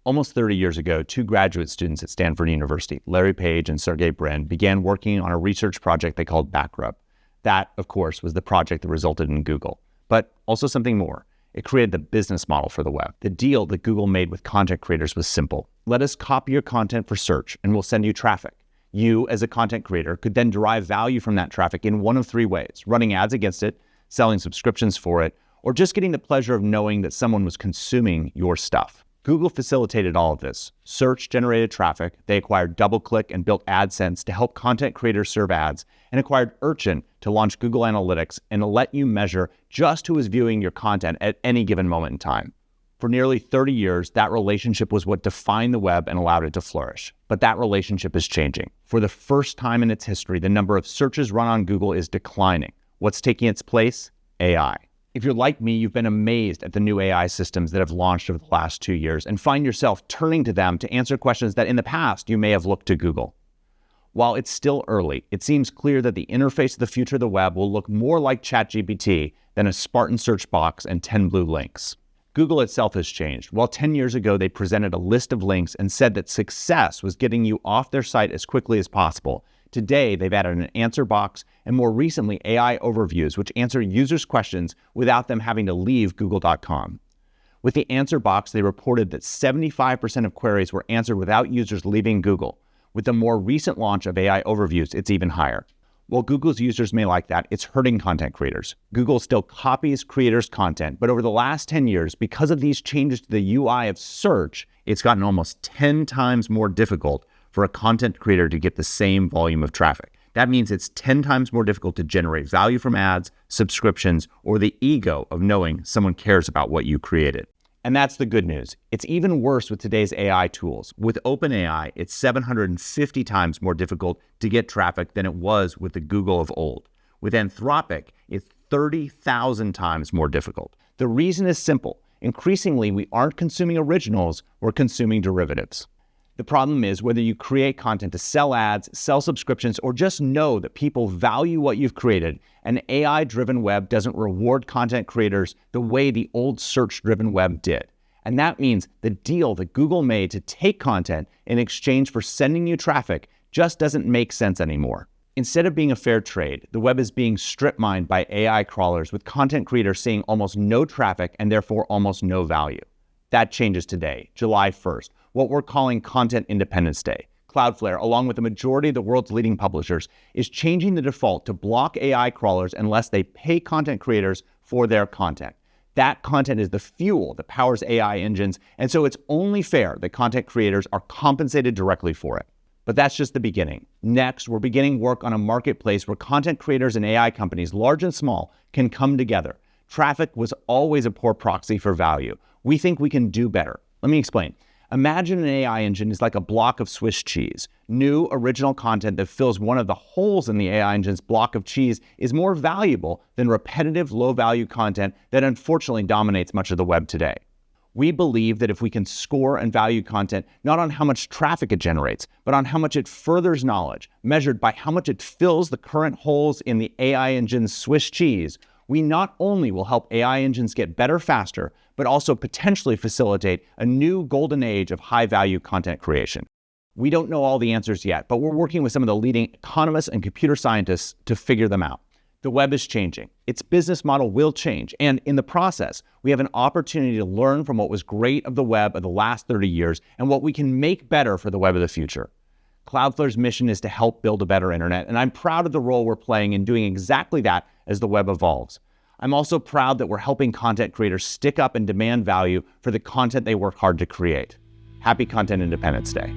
Almost 30 years ago, two graduate students at Stanford University, Larry Page and Sergey Brin, began working on a research project they called Backrub. That, of course, was the project that resulted in Google, but also something more. It created the business model for the web. The deal that Google made with content creators was simple. Let us copy your content for search and we'll send you traffic. You, as a content creator, could then derive value from that traffic in one of three ways: running ads against it, selling subscriptions for it, or just getting the pleasure of knowing that someone was consuming your stuff. Google facilitated all of this. Search generated traffic. They acquired DoubleClick and built AdSense to help content creators serve ads, and acquired Urchin to launch Google Analytics and to let you measure just who is viewing your content at any given moment in time. For nearly 30 years, that relationship was what defined the web and allowed it to flourish. But that relationship is changing. For the first time in its history, the number of searches run on Google is declining. What's taking its place? AI. If you're like me, you've been amazed at the new AI systems that have launched over the last 2 years and find yourself turning to them to answer questions that in the past you may have looked to Google. While it's still early, it seems clear that the interface of the future of the web will look more like ChatGPT than a Spartan search box and 10 blue links. Google itself has changed. While 10 years ago they presented a list of links and said that success was getting you off their site as quickly as possible, today they've added an answer box and more recently AI overviews, which answer users' questions without them having to leave google.com. With the answer box, they reported that 75% of queries were answered without users leaving Google. With the more recent launch of AI overviews, it's even higher. While Google's users may like that, it's hurting content creators. Google still copies creators' content, but over the last 10 years, because of these changes to the UI of search, it's gotten almost 10 times more difficult for a content creator to get the same volume of traffic. That means it's 10 times more difficult to generate value from ads, subscriptions, or the ego of knowing someone cares about what you created. And that's the good news. It's even worse with today's AI tools. With OpenAI, it's 750 times more difficult to get traffic than it was with the Google of old. With Anthropic, it's 30,000 times more difficult. The reason is simple. Increasingly, we aren't consuming originals, we're consuming derivatives. The problem is whether you create content to sell ads, sell subscriptions, or just know that people value what you've created, an AI-driven web doesn't reward content creators the way the old search-driven web did. And that means the deal that Google made to take content in exchange for sending you traffic just doesn't make sense anymore. Instead of being a fair trade, the web is being strip-mined by AI crawlers with content creators seeing almost no traffic and therefore almost no value. That changes today, July 1st, what we're calling Content Independence Day. Cloudflare, along with the majority of the world's leading publishers, is changing the default to block AI crawlers unless they pay content creators for their content. That content is the fuel that powers AI engines, and so it's only fair that content creators are compensated directly for it. But that's just the beginning. Next, we're beginning work on a marketplace where content creators and AI companies, large and small, can come together. Traffic was always a poor proxy for value. We think we can do better. Let me explain. Imagine an AI engine is like a block of Swiss cheese. New, original content that fills one of the holes in the AI engine's block of cheese is more valuable than repetitive, low-value content that unfortunately dominates much of the web today. We believe that if we can score and value content not on how much traffic it generates, but on how much it furthers knowledge, measured by how much it fills the current holes in the AI engine's Swiss cheese, we not only will help AI engines get better faster, but also potentially facilitate a new golden age of high-value content creation. We don't know all the answers yet, but we're working with some of the leading economists and computer scientists to figure them out. The web is changing. Its business model will change, and in the process, we have an opportunity to learn from what was great of the web of the last 30 years and what we can make better for the web of the future. Cloudflare's mission is to help build a better internet, and I'm proud of the role we're playing in doing exactly that as the web evolves. I'm also proud that we're helping content creators stick up and demand value for the content they work hard to create. Happy Content Independence Day.